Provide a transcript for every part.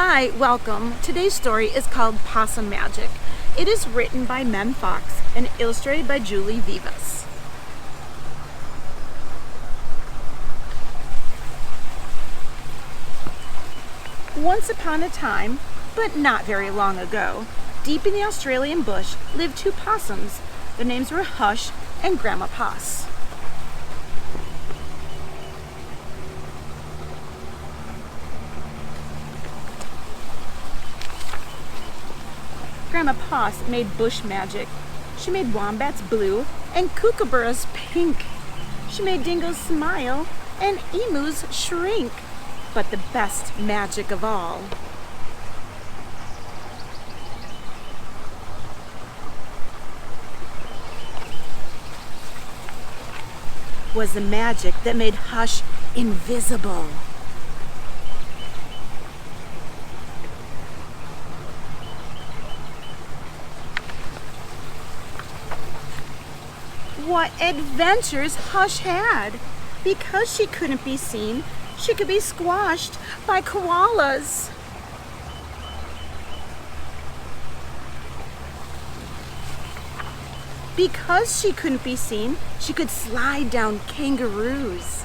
Hi, welcome. Today's story is called Possum Magic. It is written by Mem Fox and illustrated by Julie Vivas. Once upon a time, but not very long ago, deep in the Australian bush lived two possums. Their names were Hush and Grandma Poss. Grandma Poss made bush magic. She made wombats blue and kookaburras pink. She made dingoes smile and emus shrink. But the best magic of all was the magic that made Hush invisible. What adventures Hush had! Because she couldn't be seen, she could be squashed by koalas. Because she couldn't be seen, she could slide down kangaroos.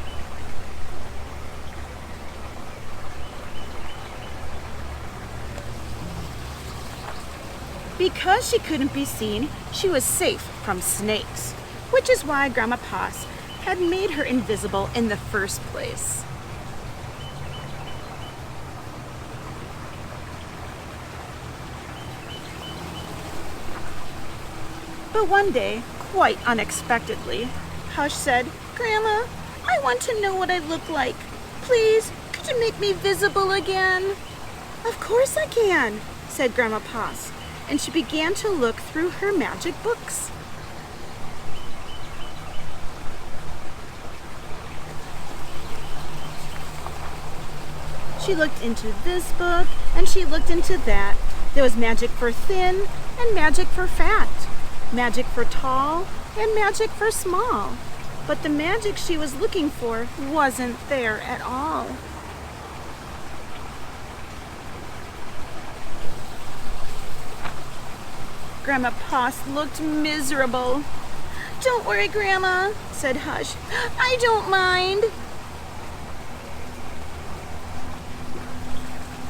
Because she couldn't be seen, she was safe from snakes, which is why Grandma Poss had made her invisible in the first place. But one day, quite unexpectedly, Hush said, "Grandma, I want to know what I look like. Please, could you make me visible again?" "Of course I can," said Grandma Poss, and she began to look through her magic books. She looked into this book, and she looked into that. There was magic for thin and magic for fat. Magic for tall and magic for small. But the magic she was looking for wasn't there at all. Grandma Poss looked miserable. "Don't worry, Grandma," said Hush. "I don't mind."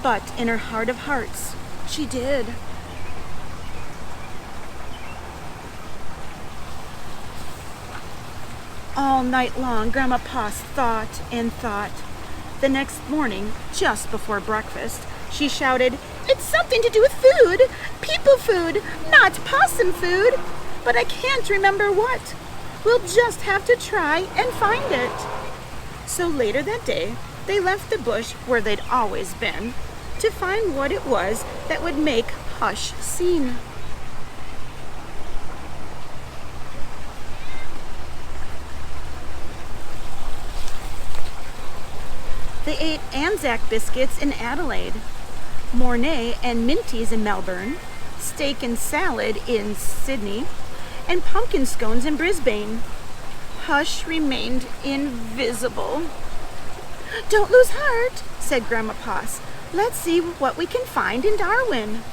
But in her heart of hearts, she did. All night long, Grandma Poss thought and thought. The next morning, just before breakfast, she shouted, "It's something to do with food! People food, not possum food! But I can't remember what. We'll just have to try and find it." So later that day, they left the bush where they'd always been to find what it was that would make Hush seen. They ate Anzac biscuits in Adelaide, Mornay and Minties in Melbourne, steak and salad in Sydney, and pumpkin scones in Brisbane. Hush remained invisible. "Don't lose heart," said Grandma Poss. "Let's see what we can find in Darwin."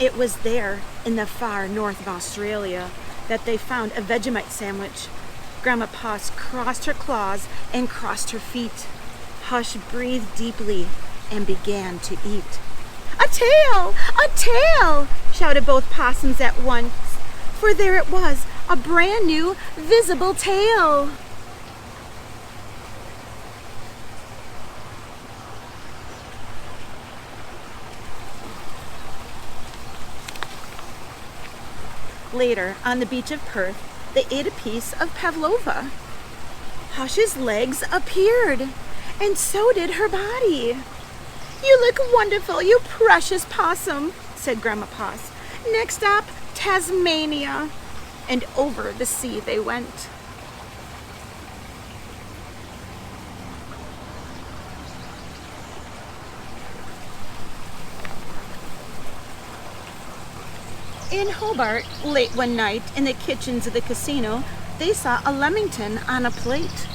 It was there, in the far north of Australia, that they found a Vegemite sandwich. Grandma Poss crossed her claws and crossed her feet. Hush breathed deeply and began to eat. "A tail! A tail!" shouted both possums at once, for there it was, a brand new, visible tail. Later, on the beach of Perth, they ate a piece of pavlova. Hush's legs appeared, and so did her body. "You look wonderful, you precious possum," said Grandma Poss. "Next stop, Tasmania." And over the sea they went. In Hobart, late one night in the kitchens of the casino, they saw a lemington on a plate.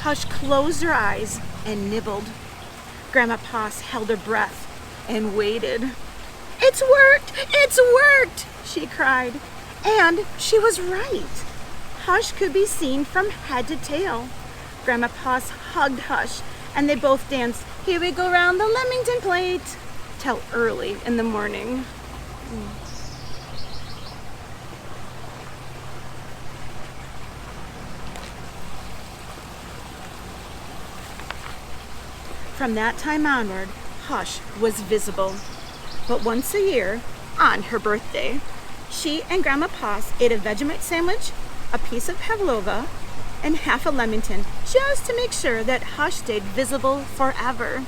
Hush closed her eyes and nibbled. Grandma Poss held her breath and waited. "It's worked! It's worked!" she cried. And she was right. Hush could be seen from head to tail. Grandma Poss hugged Hush, and they both danced "Here We Go Round the Lemington Plate" till early in the morning. From that time onward, Hush was visible. But once a year, on her birthday, she and Grandma Poss ate a Vegemite sandwich, a piece of pavlova, and half a lemington, just to make sure that Hush stayed visible forever.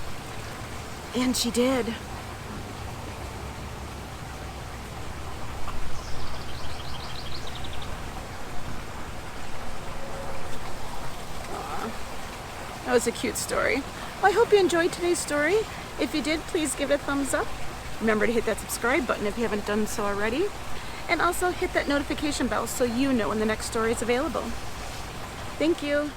And she did. That was a cute story. Well, I hope you enjoyed today's story. If you did, please give it a thumbs up. Remember to hit that subscribe button if you haven't done so already. And also hit that notification bell so you know when the next story is available. Thank you.